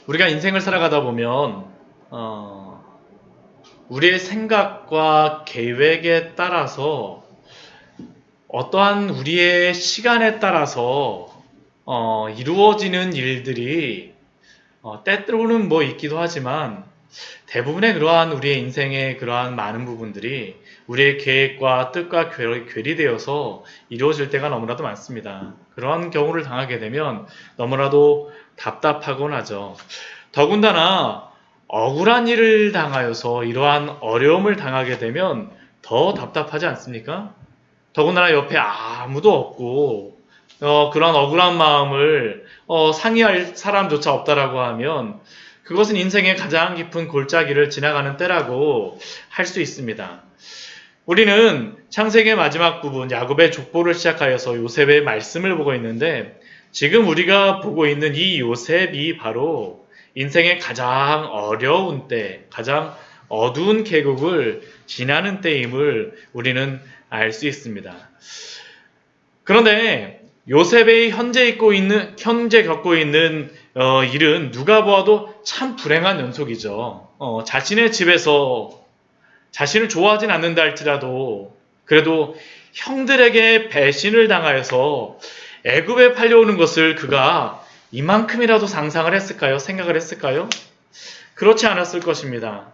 우리가 인생을 살아가다 보면 우리의 생각과 계획에 따라서 어떠한 우리의 시간에 따라서 이루어지는 일들이 때로는 뭐 있기도 하지만 대부분의 그러한 우리의 인생의 그러한 많은 부분들이 우리의 계획과 뜻과 괴리되어서 이루어질 때가 너무나도 많습니다. 그러한 경우를 당하게 되면 너무나도 답답하곤 하죠. 더군다나 억울한 일을 당하여서 이러한 어려움을 당하게 되면 더 답답하지 않습니까? 더군다나 옆에 아무도 없고 그런 억울한 마음을 상의할 사람조차 없다라고 하면 그것은 인생의 가장 깊은 골짜기를 지나가는 때라고 할 수 있습니다. 우리는 창세기의 마지막 부분 야곱의 족보를 시작하여서 요셉의 말씀을 보고 있는데 지금 우리가 보고 있는 이 요셉이 바로 인생의 가장 어려운 때, 가장 어두운 계곡을 지나는 때임을 우리는 알 수 있습니다. 그런데 요셉이 현재 겪고 있는 일은 누가 보아도 참 불행한 연속이죠. 자신의 집에서 자신을 좋아하진 않는다 할지라도 그래도 형들에게 배신을 당하여서 애굽에 팔려오는 것을 그가 이만큼이라도 상상을 했을까요? 생각을 했을까요? 그렇지 않았을 것입니다.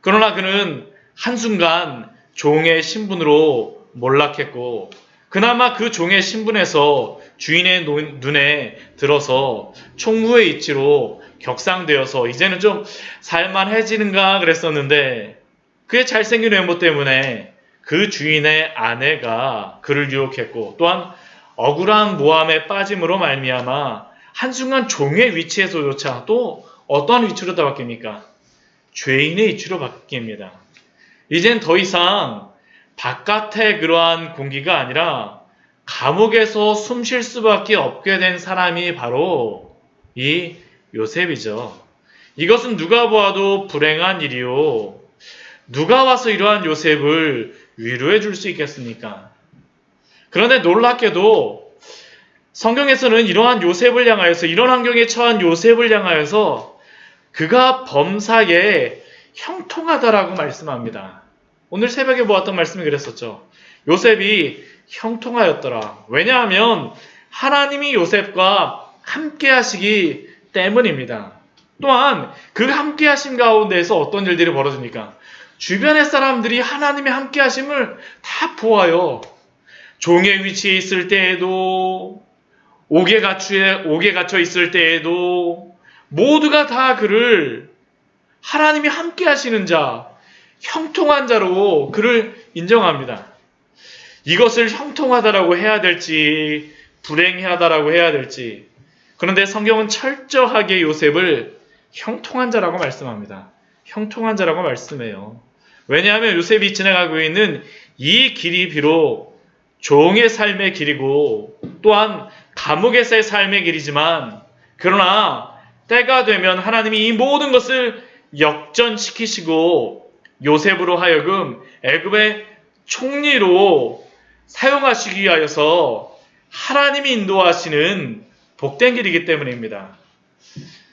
그러나 그는 한순간 종의 신분으로 몰락했고 그나마 그 종의 신분에서 주인의 눈에 들어서 총무의 이치로 격상되어서 이제는 좀 살만해지는가 그랬었는데 그의 잘생긴 외모 때문에 그 주인의 아내가 그를 유혹했고 또한 억울한 모함에 빠짐으로 말미암아 한순간 종의 위치에서조차 또 어떠한 위치로 다 바뀝니까? 죄인의 위치로 바뀝니다. 이젠 더 이상 바깥의 그러한 공기가 아니라 감옥에서 숨 쉴 수밖에 없게 된 사람이 바로 이 요셉이죠. 이것은 누가 보아도 불행한 일이요. 누가 와서 이러한 요셉을 위로해 줄 수 있겠습니까? 그런데 놀랍게도 성경에서는 이러한 요셉을 향하여서 이런 환경에 처한 요셉을 향하여서 그가 범사에 형통하다라고 말씀합니다. 오늘 새벽에 보았던 말씀이 그랬었죠. 요셉이 형통하였더라. 왜냐하면 하나님이 요셉과 함께 하시기 때문입니다. 또한 그 함께 하심 가운데에서 어떤 일들이 벌어집니까? 주변의 사람들이 하나님의 함께 하심을 다 보아요. 종의 위치에 있을 때에도 옥에 갇혀 있을 때에도 모두가 다 그를 하나님이 함께 하시는 자, 형통한 자로 그를 인정합니다. 이것을 형통하다라고 해야 될지 불행하다라고 해야 될지 그런데 성경은 철저하게 요셉을 형통한 자라고 말씀합니다. 형통한 자라고 말씀해요. 왜냐하면 요셉이 지나가고 있는 이 길이 비록 종의 삶의 길이고 또한 감옥에서의 삶의 길이지만 그러나 때가 되면 하나님이 이 모든 것을 역전시키시고 요셉으로 하여금 애굽의 총리로 사용하시기 위하여서 하나님이 인도하시는 복된 길이기 때문입니다.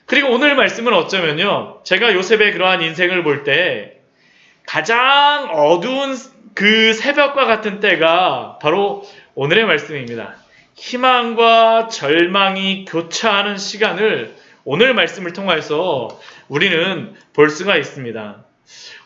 그리고 오늘 말씀은 어쩌면요. 제가 요셉의 그러한 인생을 볼 때 가장 어두운 그 새벽과 같은 때가 바로 오늘의 말씀입니다. 희망과 절망이 교차하는 시간을 오늘 말씀을 통해서 우리는 볼 수가 있습니다.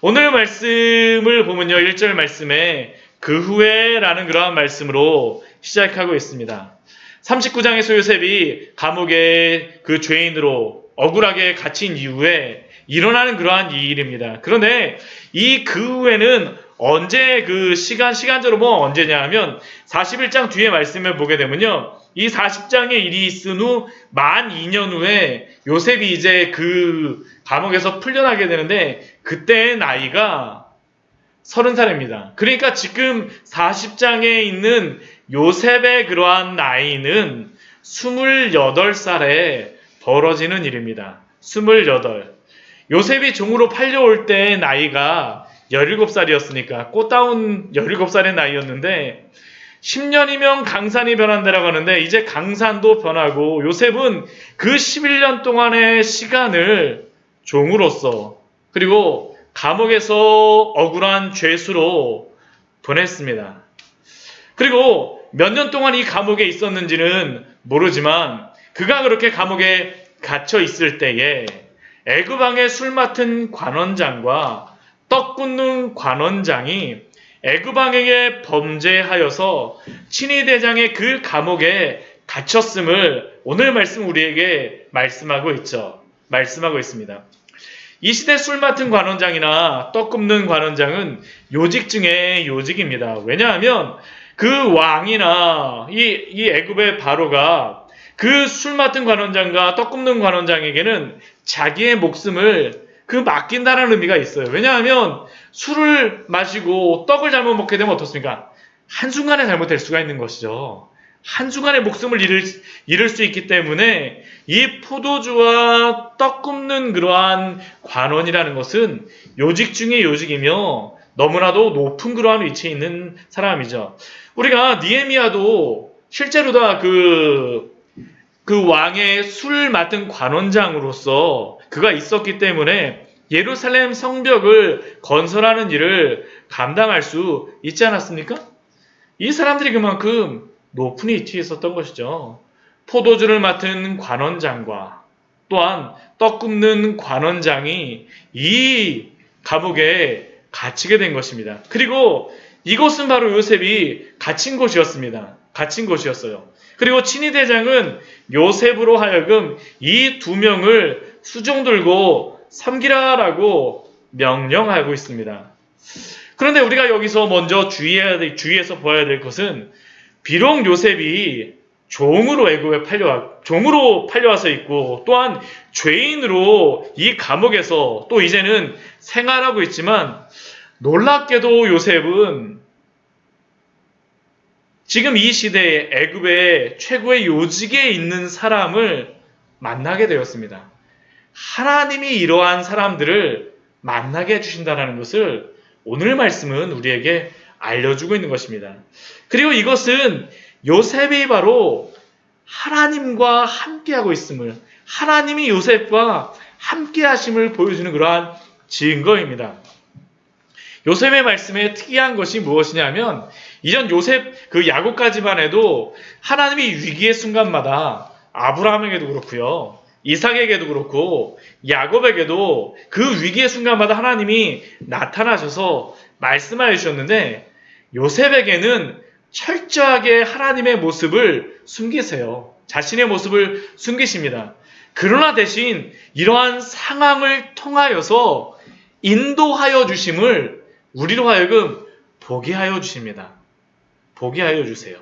오늘 말씀을 보면요. 1절 말씀에 그 후에 라는 그러한 말씀으로 시작하고 있습니다. 39장에서 요셉이 감옥의 그 죄인으로 억울하게 갇힌 이후에 일어나는 그러한 일입니다. 그런데 이 그 후에는 언제 그 시간적으로 뭐 언제냐 하면 41장 뒤에 말씀을 보게 되면요. 이 40장의 일이 있은 후 만 2년 후에 요셉이 이제 그 감옥에서 풀려나게 되는데 그때의 나이가 30살입니다. 그러니까 지금 40장에 있는 요셉의 그러한 나이는 28살에 벌어지는 일입니다. 28. 요셉이 종으로 팔려올 때의 나이가 17살이었으니까 꽃다운 17살의 나이였는데 10년이면 강산이 변한다라고 하는데 이제 강산도 변하고 요셉은 그 11년 동안의 시간을 종으로서 그리고 감옥에서 억울한 죄수로 보냈습니다. 그리고 몇 년 동안 이 감옥에 있었는지는 모르지만 그가 그렇게 감옥에 갇혀 있을 때에 애굽 왕의 술 맡은 관원장과 떡 굽는 관원장이 애굽 왕에게 범죄하여서 친위 대장의 그 감옥에 갇혔음을 오늘 말씀 우리에게 말씀하고 있죠. 말씀하고 있습니다. 이 시대 술 맡은 관원장이나 떡 굽는 관원장은 요직 중에 요직입니다. 왜냐하면 그 왕이나 이 애굽의 바로가 그 술 맡은 관원장과 떡 굽는 관원장에게는 자기의 목숨을 맡긴다는 의미가 있어요. 왜냐하면 술을 마시고 떡을 잘못 먹게 되면 어떻습니까? 한순간에 잘못될 수가 있는 것이죠. 한순간에 목숨을 잃을 수 있기 때문에 이 포도주와 떡 굽는 그러한 관원이라는 것은 요직 중에 요직이며 너무나도 높은 그러한 위치에 있는 사람이죠. 우리가 느헤미야도 실제로 다 그 왕의 술 맡은 관원장으로서 그가 있었기 때문에 예루살렘 성벽을 건설하는 일을 감당할 수 있지 않았습니까? 이 사람들이 그만큼 높은 위치에 있었던 것이죠. 포도주를 맡은 관원장과 또한 떡 굽는 관원장이 이 감옥에 갇히게 된 것입니다. 그리고 이곳은 바로 요셉이 갇힌 곳이었습니다. 갇힌 곳이었어요. 그리고 친위 대장은 요셉으로 하여금 이 두 명을 수종 들고 섬기라라고 명령하고 있습니다. 그런데 우리가 여기서 먼저 주의해서 보아야 될 것은 비록 요셉이 종으로 애굽에 종으로 팔려와서 있고 또한 죄인으로 이 감옥에서 또 이제는 생활하고 있지만 놀랍게도 요셉은 지금 이 시대에 애굽의 최고의 요직에 있는 사람을 만나게 되었습니다. 하나님이 이러한 사람들을 만나게 해주신다는 것을 오늘 말씀은 우리에게 알려주고 있는 것입니다. 그리고 이것은 요셉이 바로 하나님과 함께하고 있음을, 하나님이 요셉과 함께하심을 보여주는 그러한 증거입니다. 요셉의 말씀에 특이한 것이 무엇이냐면 이전 요셉 야곱까지만 해도 하나님이 위기의 순간마다 아브라함에게도 그렇고요. 이삭에게도 그렇고 야곱에게도 그 위기의 순간마다 하나님이 나타나셔서 말씀하여 주셨는데 요셉에게는 철저하게 하나님의 모습을 숨기세요. 자신의 모습을 숨기십니다. 그러나 대신 이러한 상황을 통하여서 인도하여 주심을 우리로 하여금 보게 하여 주십니다. 보게 하여 주세요.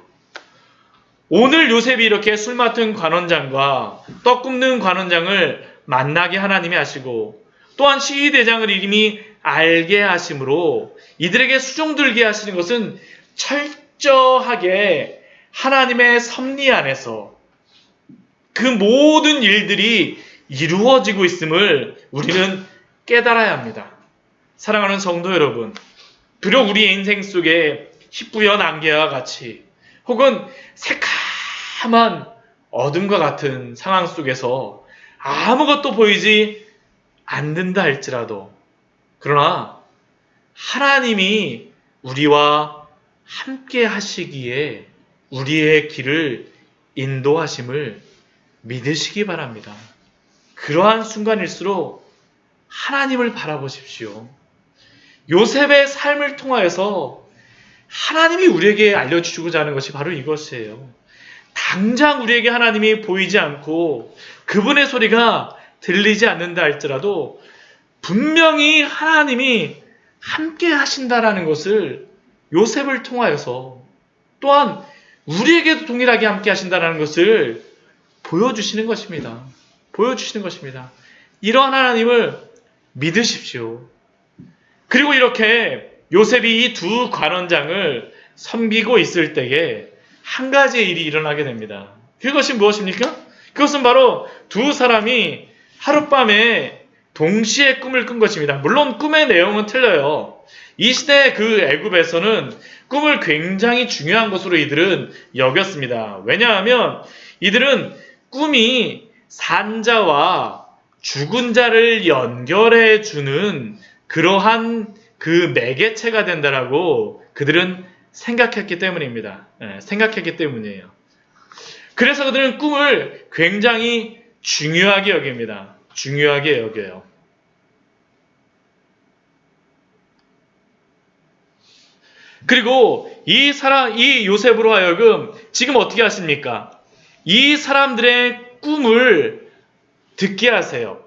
오늘 요셉이 이렇게 술 맡은 관원장과 떡 굽는 관원장을 만나게 하나님이 하시고 또한 시위대장을 이미 알게 하심으로 이들에게 수종들게 하시는 것은 철저하게 하나님의 섭리 안에서 그 모든 일들이 이루어지고 있음을 우리는 깨달아야 합니다. 사랑하는 성도 여러분, 비록 우리 인생 속에 희뿌연 안개와 같이 혹은 새카만 어둠과 같은 상황 속에서 아무것도 보이지 않는다 할지라도 그러나 하나님이 우리와 함께 하시기에 우리의 길을 인도하심을 믿으시기 바랍니다. 그러한 순간일수록 하나님을 바라보십시오. 요셉의 삶을 통하여서 하나님이 우리에게 알려주고자 하는 것이 바로 이것이에요. 당장 우리에게 하나님이 보이지 않고 그분의 소리가 들리지 않는다 할지라도 분명히 하나님이 함께 하신다라는 것을 요셉을 통하여서 또한 우리에게도 동일하게 함께 하신다라는 것을 보여주시는 것입니다. 보여주시는 것입니다. 이러한 하나님을 믿으십시오. 그리고 이렇게 요셉이 이 두 관원장을 섬기고 있을 때에 한 가지의 일이 일어나게 됩니다. 그것이 무엇입니까? 그것은 바로 두 사람이 하룻밤에 동시에 꿈을 꾼 것입니다. 물론 꿈의 내용은 틀려요. 이 시대 그 애굽에서는 꿈을 굉장히 중요한 것으로 이들은 여겼습니다. 왜냐하면 이들은 꿈이 산자와 죽은 자를 연결해 주는 그러한 그 매개체가 된다라고 그들은 생각했기 때문입니다. 생각했기 때문이에요. 그래서 그들은 꿈을 굉장히 중요하게 여깁니다. 중요하게 여겨요. 그리고 이 요셉으로 하여금 지금 어떻게 하십니까? 이 사람들의 꿈을 듣게 하세요.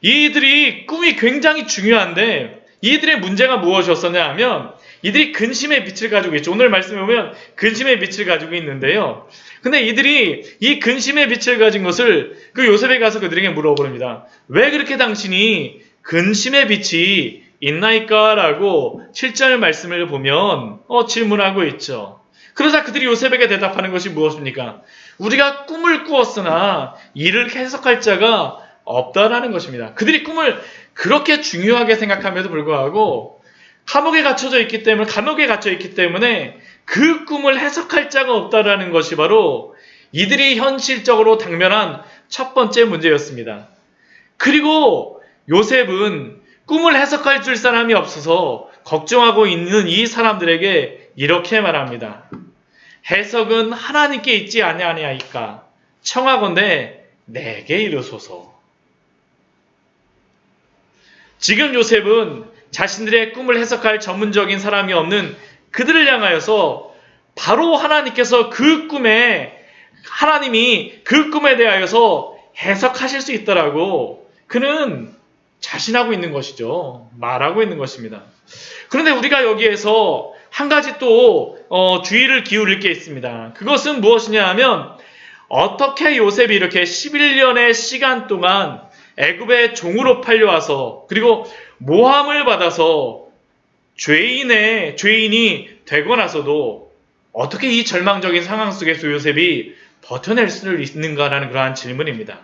이들이 꿈이 굉장히 중요한데 이들의 문제가 무엇이었었냐 하면 이들이 근심의 빛을 가지고 있죠. 오늘 말씀에 보면 근심의 빛을 가지고 있는데요. 근데 이들이 이 근심의 빛을 가진 것을 그 요셉에 가서 그들에게 물어봅니다. 왜 그렇게 당신이 근심의 빛이 있나이까? 라고 7절 말씀을 보면 질문하고 있죠. 그러자 그들이 요셉에게 대답하는 것이 무엇입니까? 우리가 꿈을 꾸었으나 이를 해석할 자가 없다라는 것입니다. 그들이 꿈을 그렇게 중요하게 생각함에도 불구하고 감옥에 갇혀 있기 때문에 그 꿈을 해석할 자가 없다라는 것이 바로 이들이 현실적으로 당면한 첫 번째 문제였습니다. 그리고 요셉은 꿈을 해석할 줄 사람이 없어서 걱정하고 있는 이 사람들에게 이렇게 말합니다. 해석은 하나님께 있지 아니하니까 청하건대 내게 이르소서. 지금 요셉은 자신들의 꿈을 해석할 전문적인 사람이 없는 그들을 향하여서 바로 하나님께서 하나님이 그 꿈에 대하여서 해석하실 수 있다라고 그는 자신하고 있는 것이죠. 말하고 있는 것입니다. 그런데 우리가 여기에서 한 가지 또 주의를 기울일 게 있습니다. 그것은 무엇이냐 하면 어떻게 요셉이 이렇게 11년의 시간 동안 애굽의 종으로 팔려와서 그리고 모함을 받아서 죄인이 되고 나서도 어떻게 이 절망적인 상황 속에서 요셉이 버텨낼 수 있는가라는 그러한 질문입니다.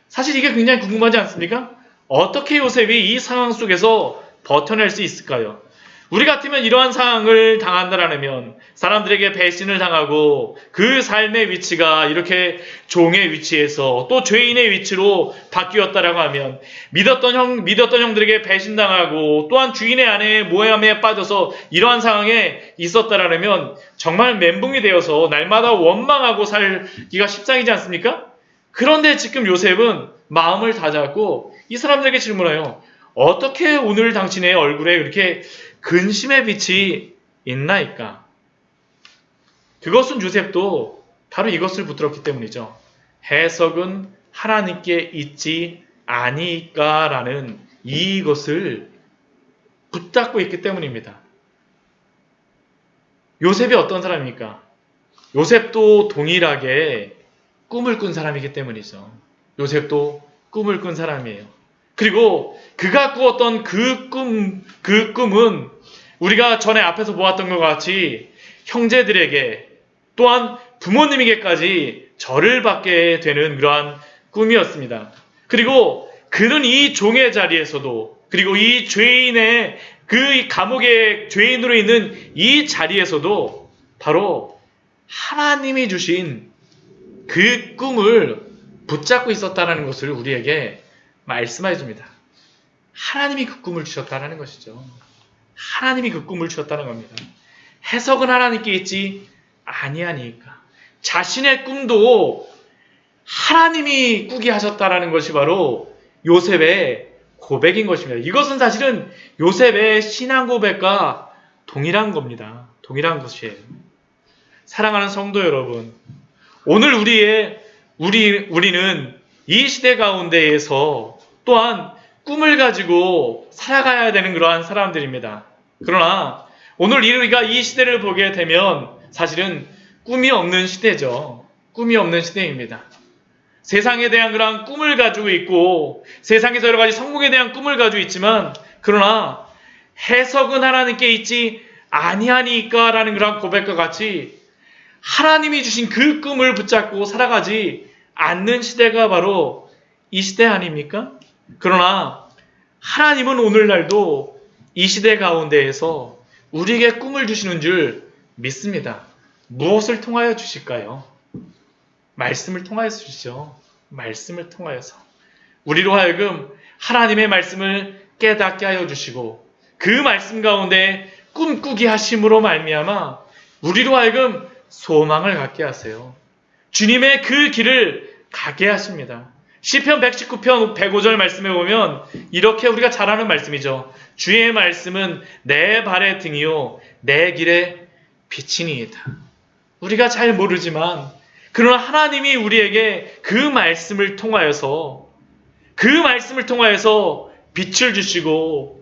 사실 이게 굉장히 궁금하지 않습니까? 어떻게 요셉이 이 상황 속에서 버텨낼 수 있을까요? 우리 같으면 이러한 상황을 당한다라면 사람들에게 배신을 당하고 그 삶의 위치가 이렇게 종의 위치에서 또 죄인의 위치로 바뀌었다라고 하면 믿었던 형들에게 배신당하고 또한 주인의 아내의 모함에 빠져서 이러한 상황에 있었다라면 정말 멘붕이 되어서 날마다 원망하고 살기가 십상이지 않습니까? 그런데 지금 요셉은 마음을 다잡고 이 사람들에게 질문해요. 어떻게 오늘 당신의 얼굴에 이렇게 근심의 빛이 있나이까? 그것은 요셉도 바로 이것을 붙들었기 때문이죠. 해석은 하나님께 있지 아니까라는 이것을 붙잡고 있기 때문입니다. 요셉이 어떤 사람입니까? 요셉도 동일하게 꿈을 꾼 사람이기 때문이죠. 요셉도 꿈을 꾼 사람이에요. 그리고 그가 꾸었던 그 꿈은 우리가 전에 앞에서 보았던 것 같이 형제들에게 또한 부모님에게까지 절을 받게 되는 그러한 꿈이었습니다. 그리고 그는 이 종의 자리에서도 그리고 이 죄인의 그 감옥의 죄인으로 있는 이 자리에서도 바로 하나님이 주신 그 꿈을 붙잡고 있었다는 것을 우리에게 말씀해 줍니다. 하나님이 그 꿈을 주셨다는 것이죠. 하나님이 그 꿈을 주셨다는 겁니다. 해석은 하나님께 있지 아니하니까. 자신의 꿈도 하나님이 꾸게 하셨다는 것이 바로 요셉의 고백인 것입니다. 이것은 사실은 요셉의 신앙 고백과 동일한 겁니다. 동일한 것이에요. 사랑하는 성도 여러분, 오늘 우리는 이 시대 가운데에서 또한 꿈을 가지고 살아가야 되는 그러한 사람들입니다. 그러나 오늘 우리가 이 시대를 보게 되면 사실은 꿈이 없는 시대죠. 꿈이 없는 시대입니다. 세상에 대한 그러한 꿈을 가지고 있고 세상에서 여러 가지 성공에 대한 꿈을 가지고 있지만 그러나 해석은 하나님께 있지 아니하니까라는 그러한 고백과 같이 하나님이 주신 그 꿈을 붙잡고 살아가지 않는 시대가 바로 이 시대 아닙니까? 그러나 하나님은 오늘날도 이 시대 가운데에서 우리에게 꿈을 주시는 줄 믿습니다. 무엇을 통하여 주실까요? 말씀을 통하여서 주시죠. 말씀을 통하여서. 우리로 하여금 하나님의 말씀을 깨닫게 하여 주시고 그 말씀 가운데 꿈꾸게 하심으로 말미암아 우리로 하여금 소망을 갖게 하세요. 주님의 그 길을 가게 하십니다. 시편 119편 105절 말씀에 보면 이렇게 우리가 잘 아는 말씀이죠. 주의 말씀은 내 발의 등이요 내 길의 빛이니이다. 우리가 잘 모르지만 그러나 하나님이 우리에게 그 말씀을 통하여서 빛을 주시고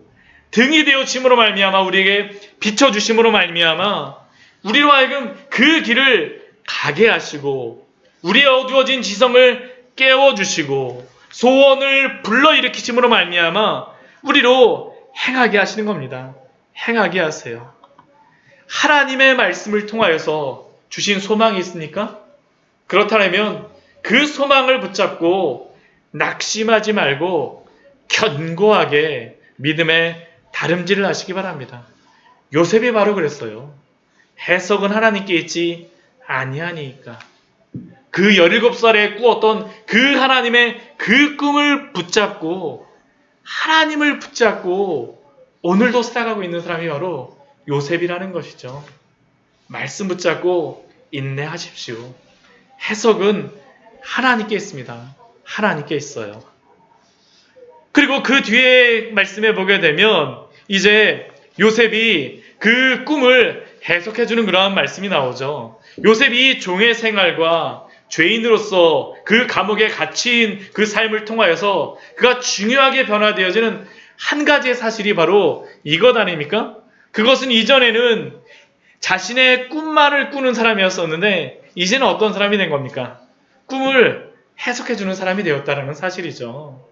등이 되어 짐으로 말미암아 우리에게 비춰주심으로 말미암아 우리로 하여금 그 길을 가게 하시고 우리의 어두워진 지성을 깨워주시고 소원을 불러일으키심으로 말미암아 우리로 행하게 하시는 겁니다. 행하게 하세요. 하나님의 말씀을 통하여서 주신 소망이 있습니까? 그렇다면 그 소망을 붙잡고 낙심하지 말고 견고하게 믿음의 다름질을 하시기 바랍니다. 요셉이 바로 그랬어요. 해석은 하나님께 있지 아니하니까. 그 17살에 꾸었던 그 하나님의 그 꿈을 붙잡고 하나님을 붙잡고 오늘도 살아가고 있는 사람이 바로 요셉이라는 것이죠. 말씀 붙잡고 인내하십시오. 해석은 하나님께 있습니다. 하나님께 있어요. 그리고 그 뒤에 말씀에 보게 되면 이제 요셉이 그 꿈을 해석해주는 그러한 말씀이 나오죠. 요셉이 종의 생활과 죄인으로서 그 감옥에 갇힌 그 삶을 통하여서 그가 중요하게 변화되어지는 한 가지의 사실이 바로 이것 아닙니까? 그것은 이전에는 자신의 꿈만을 꾸는 사람이었었는데 이제는 어떤 사람이 된 겁니까? 꿈을 해석해주는 사람이 되었다는 사실이죠.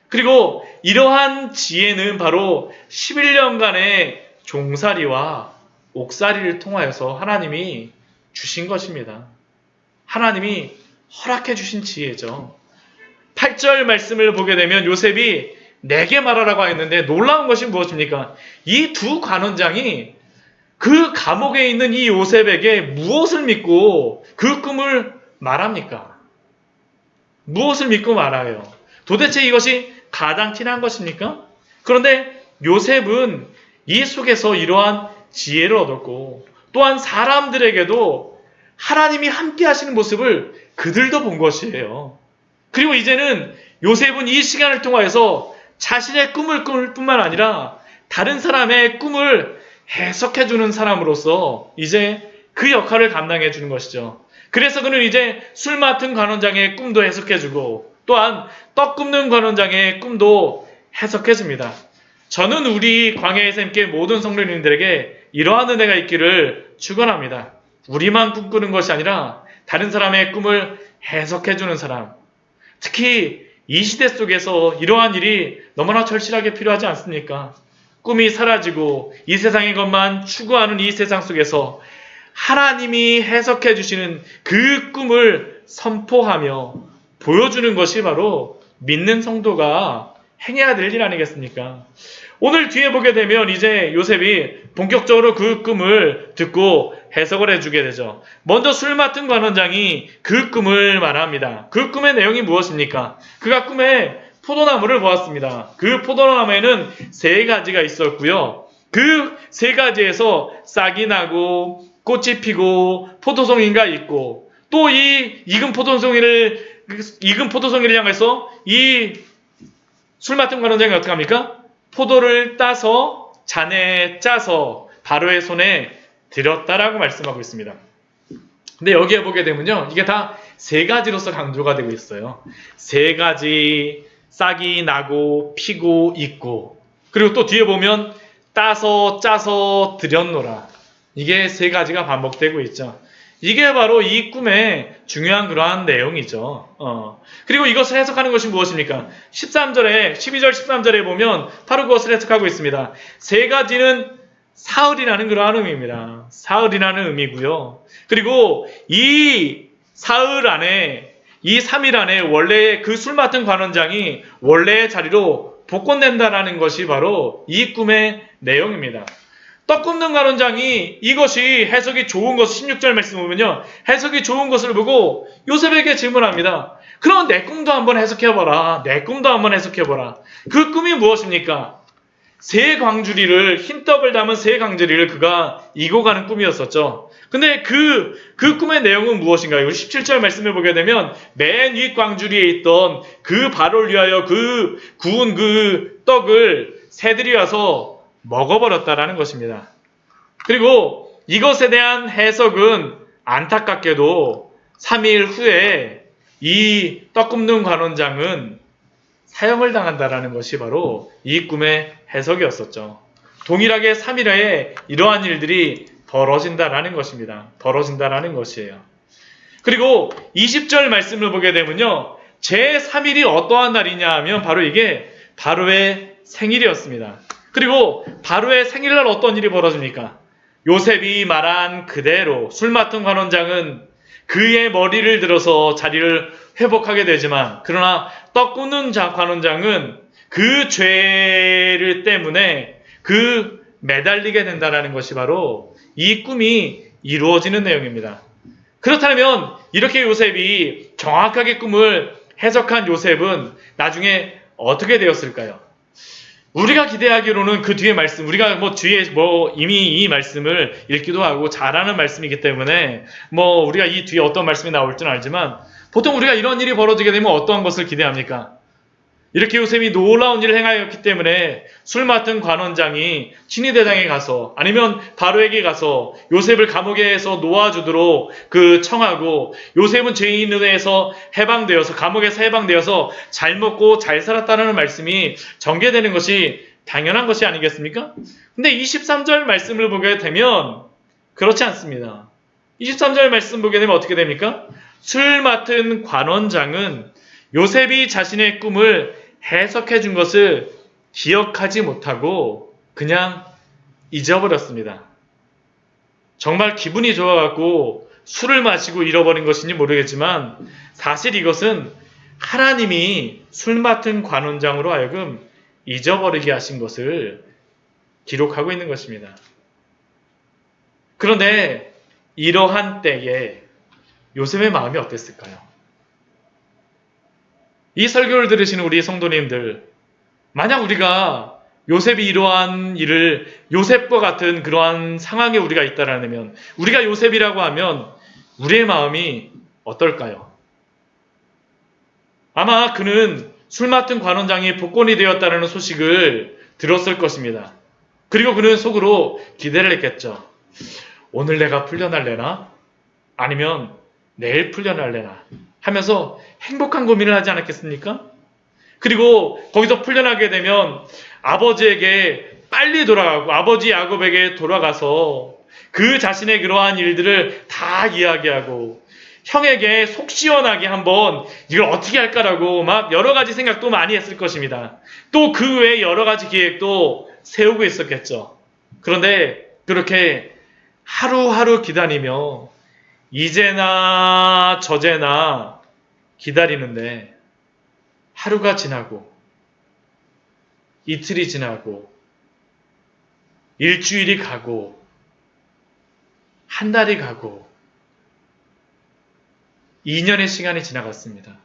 그리고 이러한 지혜는 바로 11년간의 종살이와 옥살이를 통하여서 하나님이 주신 것입니다. 하나님이 허락해 주신 지혜죠. 8절 말씀을 보게 되면 요셉이 내게 말하라고 했는데 놀라운 것이 무엇입니까? 이 두 관원장이 그 감옥에 있는 이 요셉에게 무엇을 믿고 그 꿈을 말합니까? 무엇을 믿고 말아요? 도대체 이것이 가당키난 것입니까? 그런데 요셉은 이 속에서 이러한 지혜를 얻었고 또한 사람들에게도 하나님이 함께 하시는 모습을 그들도 본 것이에요. 그리고 이제는 요셉은 이 시간을 통하여서 자신의 꿈을 꿀 뿐만 아니라 다른 사람의 꿈을 해석해주는 사람으로서 이제 그 역할을 감당해 주는 것이죠. 그래서 그는 이제 술 맡은 관원장의 꿈도 해석해주고 또한 떡 굽는 관원장의 꿈도 해석해줍니다. 저는 우리 광야에서 함께 모든 성도님들에게 이러한 은혜가 있기를 축원합니다. 우리만 꿈꾸는 것이 아니라 다른 사람의 꿈을 해석해주는 사람. 특히 이 시대 속에서 이러한 일이 너무나 절실하게 필요하지 않습니까? 꿈이 사라지고 이 세상의 것만 추구하는 이 세상 속에서 하나님이 해석해 주시는 그 꿈을 선포하며 보여주는 것이 바로 믿는 성도가 행해야 될 일 아니겠습니까? 오늘 뒤에 보게 되면 이제 요셉이 본격적으로 그 꿈을 듣고 해석을 해주게 되죠. 먼저 술 맡은 관원장이 그 꿈을 말합니다. 그 꿈의 내용이 무엇입니까? 그가 꿈에 포도나무를 보았습니다. 그 포도나무에는 3가지가 있었고요. 그 3가지에서 싹이 나고 꽃이 피고 포도송이가 있고 또 이 익은 포도송이를 향해서 이 술 맡은 관원장이 어떻게 합니까? 포도를 따서 잔에 짜서 바로의 손에 드렸다라고 말씀하고 있습니다. 근데 여기에 보게 되면요. 이게 다 3가지로서 강조가 되고 있어요. 3가지, 싹이 나고 피고 있고 그리고 또 뒤에 보면 따서 짜서 드렸노라. 이게 3가지가 반복되고 있죠. 이게 바로 이 꿈의 중요한 그러한 내용이죠. 그리고 이것을 해석하는 것이 무엇입니까? 12절 13절에 보면 바로 그것을 해석하고 있습니다. 3가지는 사흘이라는 그러한 의미입니다. 사흘이라는 의미고요. 그리고 이 사흘 안에 이 3일 안에 원래 그 술 맡은 관원장이 원래의 자리로 복권된다라는 것이 바로 이 꿈의 내용입니다. 떡 굽는 관원장이 이것이 해석이 좋은 것, 16절 말씀 보면요. 해석이 좋은 것을 보고 요셉에게 질문합니다. 그럼 내 꿈도 한번 해석해봐라. 내 꿈도 한번 해석해봐라. 그 꿈이 무엇입니까? 새 광주리를, 흰 떡을 담은 새 광주리를 그가 이고 가는 꿈이었었죠. 근데 그 꿈의 내용은 무엇인가요? 17절 말씀을 보게 되면 맨 윗 광주리에 있던 그 발을 위하여 그 구운 그 떡을 새들이 와서 먹어버렸다라는 것입니다. 그리고 이것에 대한 해석은 안타깝게도 3일 후에 이 떡 굽는 관원장은 사형을 당한다라는 것이 바로 이 꿈의 해석이었었죠. 동일하게 3일에 이러한 일들이 벌어진다라는 것입니다. 벌어진다라는 것이에요. 그리고 20절 말씀을 보게 되면요. 제3일이 어떠한 날이냐 하면 바로 이게 바로의 생일이었습니다. 그리고 바로의 생일날 어떤 일이 벌어집니까? 요셉이 말한 그대로 술 맡은 관원장은 그의 머리를 들어서 자리를 회복하게 되지만, 그러나 떡 굽는 관원장은 그 죄를 때문에 매달리게 된다는 것이 바로 이 꿈이 이루어지는 내용입니다. 그렇다면 이렇게 요셉이 정확하게 꿈을 해석한 요셉은 나중에 어떻게 되었을까요? 우리가 기대하기로는 그 뒤에 말씀, 우리가 뒤에 이미 이 말씀을 읽기도 하고 잘 아는 말씀이기 때문에 우리가 이 뒤에 어떤 말씀이 나올지는 알지만, 보통 우리가 이런 일이 벌어지게 되면 어떠한 것을 기대합니까? 이렇게 요셉이 놀라운 일을 행하였기 때문에 술 맡은 관원장이 친위대장에 가서, 아니면 바로에게 가서 요셉을 감옥에서 놓아주도록 청하고, 요셉은 죄인에서 해방되어서, 감옥에서 해방되어서 잘 먹고 잘 살았다는 말씀이 전개되는 것이 당연한 것이 아니겠습니까? 근데 23절 말씀을 보게 되면 그렇지 않습니다. 23절 말씀 보게 되면 어떻게 됩니까? 술 맡은 관원장은 요셉이 자신의 꿈을 해석해 준 것을 기억하지 못하고 그냥 잊어버렸습니다. 정말 기분이 좋아갖고 술을 마시고 잃어버린 것인지 모르겠지만, 사실 이것은 하나님이 술 맡은 관원장으로 하여금 잊어버리게 하신 것을 기록하고 있는 것입니다. 그런데 이러한 때에 요셉의 마음이 어땠을까요? 이 설교를 들으시는 우리 성도님들, 만약 우리가 요셉이 이러한 일을, 요셉과 같은 그러한 상황에 우리가 있다라면, 우리가 요셉이라고 하면 우리의 마음이 어떨까요? 아마 그는 술 맡은 관원장이 복권이 되었다는 소식을 들었을 것입니다. 그리고 그는 속으로 기대를 했겠죠. 오늘 내가 풀려날래나? 아니면 내일 풀려날래나? 하면서 행복한 고민을 하지 않았겠습니까? 그리고 거기서 풀려나게 되면 아버지에게 빨리 돌아가고, 아버지 야곱에게 돌아가서 그 자신의 그러한 일들을 다 이야기하고, 형에게 속 시원하게 한번 이걸 어떻게 할까라고 막 여러 가지 생각도 많이 했을 것입니다. 또 그 외에 여러 가지 계획도 세우고 있었겠죠. 그런데 그렇게 하루하루 기다리며 이제나 저제나 기다리는데, 하루가 지나고 이틀이 지나고 일주일이 가고 한 달이 가고 2년의 시간이 지나갔습니다.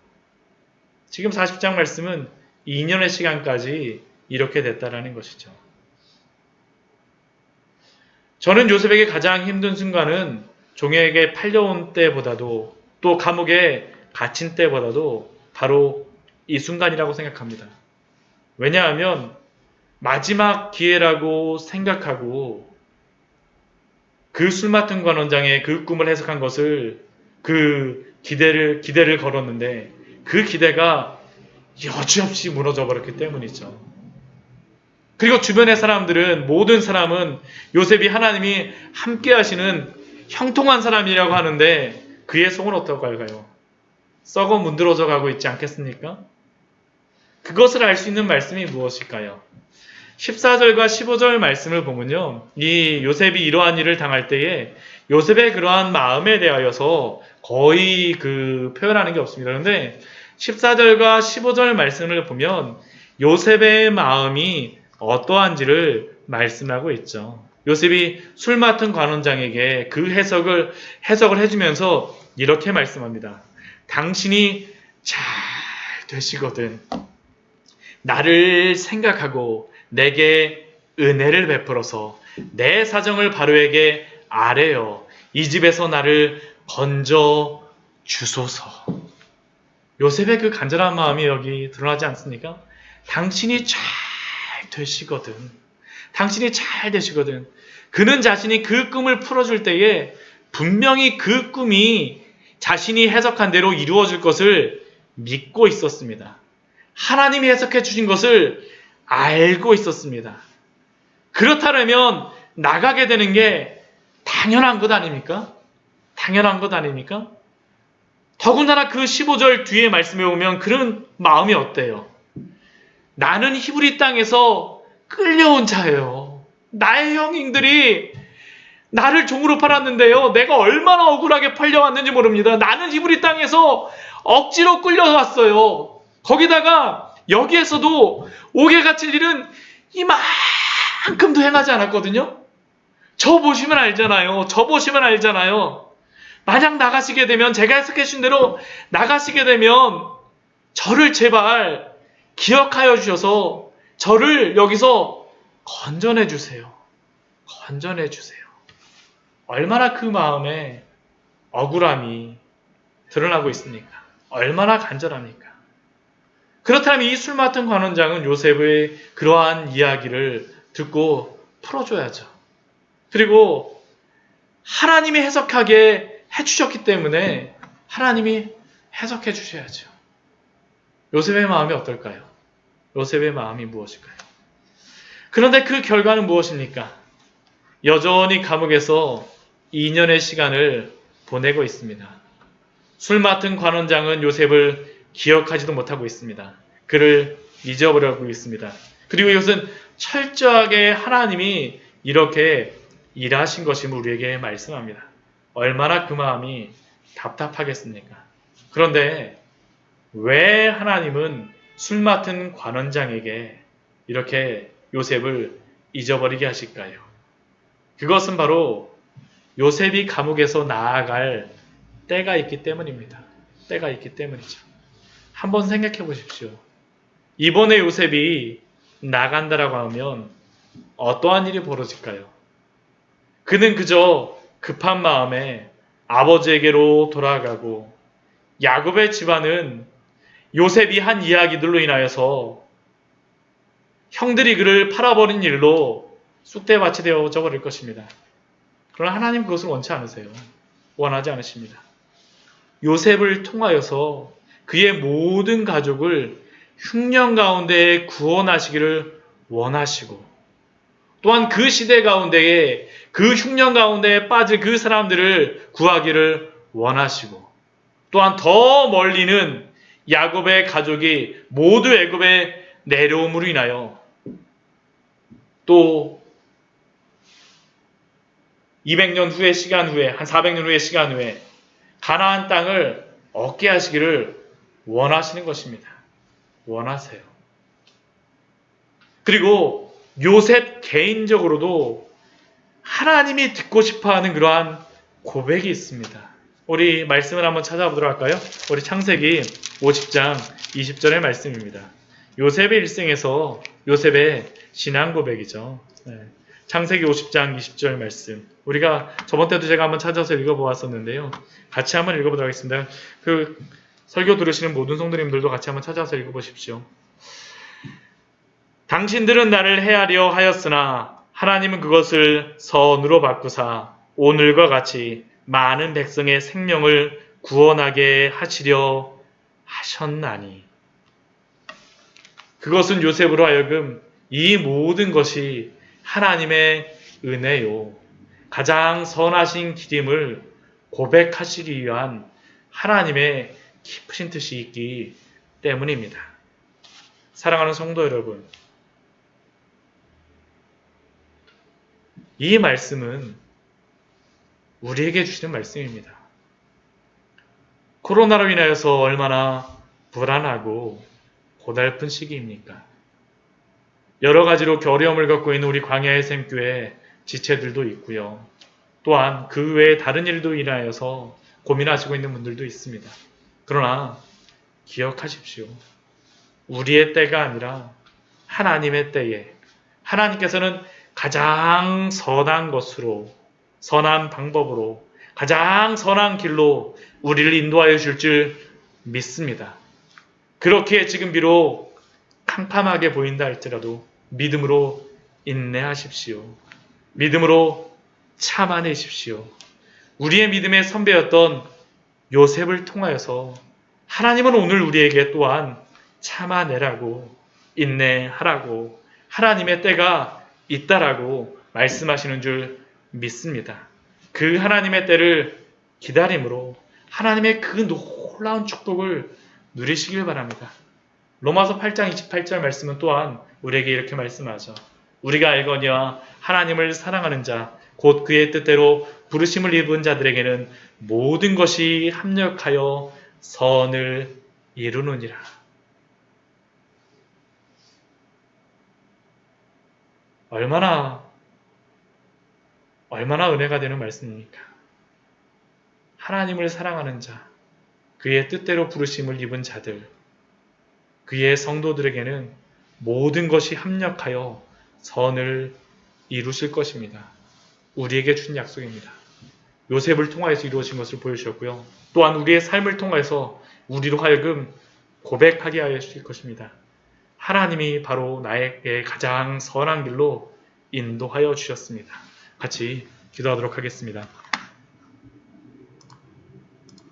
지금 40장 말씀은 2년의 시간까지 이렇게 됐다라는 것이죠. 저는 요셉에게 가장 힘든 순간은 종에게 팔려온 때보다도, 또 감옥에 갇힌 때보다도 바로 이 순간이라고 생각합니다. 왜냐하면 마지막 기회라고 생각하고 그 술 맡은 관원장의 그 꿈을 해석한 것을, 기대를 걸었는데 그 기대가 여지없이 무너져 버렸기 때문이죠. 그리고 주변의 사람들은, 모든 사람은 요셉이 하나님이 함께 하시는 형통한 사람이라고 하는데 그의 속은 어떨까요? 썩어 문드러져 가고 있지 않겠습니까? 그것을 알 수 있는 말씀이 무엇일까요? 14절과 15절 말씀을 보면요, 이 요셉이 이러한 일을 당할 때에 요셉의 그러한 마음에 대하여서 거의 표현하는 게 없습니다. 그런데 14절과 15절 말씀을 보면 요셉의 마음이 어떠한지를 말씀하고 있죠. 요셉이 술 맡은 관원장에게 그 해석을 해주면서 이렇게 말씀합니다. 당신이 잘 되시거든 나를 생각하고 내게 은혜를 베풀어서 내 사정을 바로에게 아뢰어 이 집에서 나를 건져 주소서. 요셉의 그 간절한 마음이 여기 드러나지 않습니까? 당신이 잘 되시거든. 당신이 잘 되시거든. 그는 자신이 그 꿈을 풀어줄 때에 분명히 그 꿈이 자신이 해석한 대로 이루어질 것을 믿고 있었습니다. 하나님이 해석해 주신 것을 알고 있었습니다. 그렇다면 나가게 되는 게 당연한 것 아닙니까? 당연한 것 아닙니까? 더군다나 그 15절 뒤에 말씀에 보면 그런 마음이 어때요? 나는 히브리 땅에서 끌려온 자예요. 나의 형님들이 나를 종으로 팔았는데요. 내가 얼마나 억울하게 팔려왔는지 모릅니다. 나는 히브리 땅에서 억지로 끌려왔어요. 거기다가 여기에서도 옥에 갇힐 일은 이만큼도 행하지 않았거든요. 저 보시면 알잖아요. 만약 나가시게 되면 제가 해석해 주신 대로 나가시게 되면 저를 제발 기억하여 주셔서 저를 여기서 건져내 주세요. 건져내 주세요. 얼마나 그 마음에 억울함이 드러나고 있습니까? 얼마나 간절합니까? 그렇다면 이 술 맡은 관원장은 요셉의 그러한 이야기를 듣고 풀어줘야죠. 그리고 하나님이 해석하게 해주셨기 때문에 하나님이 해석해 주셔야죠. 요셉의 마음이 어떨까요? 요셉의 마음이 무엇일까요? 그런데 그 결과는 무엇입니까? 여전히 감옥에서 2년의 시간을 보내고 있습니다. 술 맡은 관원장은 요셉을 기억하지도 못하고 있습니다. 그를 잊어버리고 있습니다. 그리고 이것은 철저하게 하나님이 이렇게 일하신 것임을 우리에게 말씀합니다. 얼마나 그 마음이 답답하겠습니까? 그런데 왜 하나님은 술 맡은 관원장에게 이렇게 요셉을 잊어버리게 하실까요? 그것은 바로 요셉이 감옥에서 나아갈 때가 있기 때문입니다. 때가 있기 때문이죠. 한번 생각해 보십시오. 이번에 요셉이 나간다라고 하면 어떠한 일이 벌어질까요? 그는 그저 급한 마음에 아버지에게로 돌아가고 야곱의 집안은 요셉이 한 이야기들로 인하여서 형들이 그를 팔아버린 일로 쑥대밭이 되어져 버릴 것입니다. 그러나 하나님 그것을 원치 않으세요. 원하지 않으십니다. 요셉을 통하여서 그의 모든 가족을 흉년 가운데 구원하시기를 원하시고 또한 그 시대 가운데에 그 흉년 가운데에 빠질 그 사람들을 구하기를 원하시고 또한 더 멀리는 야곱의 가족이 모두 애굽에 내려옴으로 인하여 또 200년 후의 시간 후에 한 400년 후의 시간 후에 가나안 땅을 얻게 하시기를 원하시는 것입니다. 원하세요. 그리고 요셉 개인적으로도 하나님이 듣고 싶어하는 그러한 고백이 있습니다. 우리 말씀을 한번 찾아보도록 할까요? 우리 창세기 50장 20절의 말씀입니다. 요셉의 일생에서 요셉의 신앙 고백이죠. 네. 창세기 50장 20절 말씀. 우리가 저번 때도 제가 한번 찾아서 읽어보았었는데요. 같이 한번 읽어보도록 하겠습니다. 그 설교 들으시는 모든 성도님들도 같이 한번 찾아서 읽어보십시오. 당신들은 나를 해하려 하였으나 하나님은 그것을 선으로 바꾸사 오늘과 같이 많은 백성의 생명을 구원하게 하시려 하셨나니. 그것은 요셉으로 하여금 이 모든 것이 하나님의 은혜요. 가장 선하신 기림을 고백하시기 위한 하나님의 깊으신 뜻이 있기 때문입니다. 사랑하는 성도 여러분, 이 말씀은 우리에게 주시는 말씀입니다. 코로나로 인하여서 얼마나 불안하고 고달픈 시기입니까? 여러 가지로 어려움을 겪고 있는 우리 광야의 샘교회 지체들도 있고요. 또한 그 외에 다른 일도 인하여서 고민하시고 있는 분들도 있습니다. 그러나 기억하십시오. 우리의 때가 아니라 하나님의 때에 하나님께서는 가장 선한 것으로, 선한 방법으로, 가장 선한 길로 우리를 인도하여 줄 줄 믿습니다. 그렇게 지금 비록 캄캄하게 보인다 할지라도 믿음으로 인내하십시오. 믿음으로 참아내십시오. 우리의 믿음의 선배였던 요셉을 통하여서 하나님은 오늘 우리에게 또한 참아내라고, 인내하라고, 하나님의 때가 있다라고 말씀하시는 줄 믿습니다. 그 하나님의 때를 기다림으로 하나님의 그 놀라운 축복을 누리시길 바랍니다. 로마서 8장 28절 말씀은 또한 우리에게 이렇게 말씀하죠. 우리가 알거니와 하나님을 사랑하는 자, 곧 그의 뜻대로 부르심을 입은 자들에게는 모든 것이 합력하여 선을 이루느니라. 얼마나 은혜가 되는 말씀입니까? 하나님을 사랑하는 자, 그의 뜻대로 부르심을 입은 자들, 그의 성도들에게는 모든 것이 합력하여 선을 이루실 것입니다. 우리에게 준 약속입니다. 요셉을 통하여서 이루어진 것을 보여주셨고요. 또한 우리의 삶을 통해서 우리로 하여금 고백하게 하여 주실 것입니다. 하나님이 바로 나에게 가장 선한 길로 인도하여 주셨습니다. 같이 기도하도록 하겠습니다.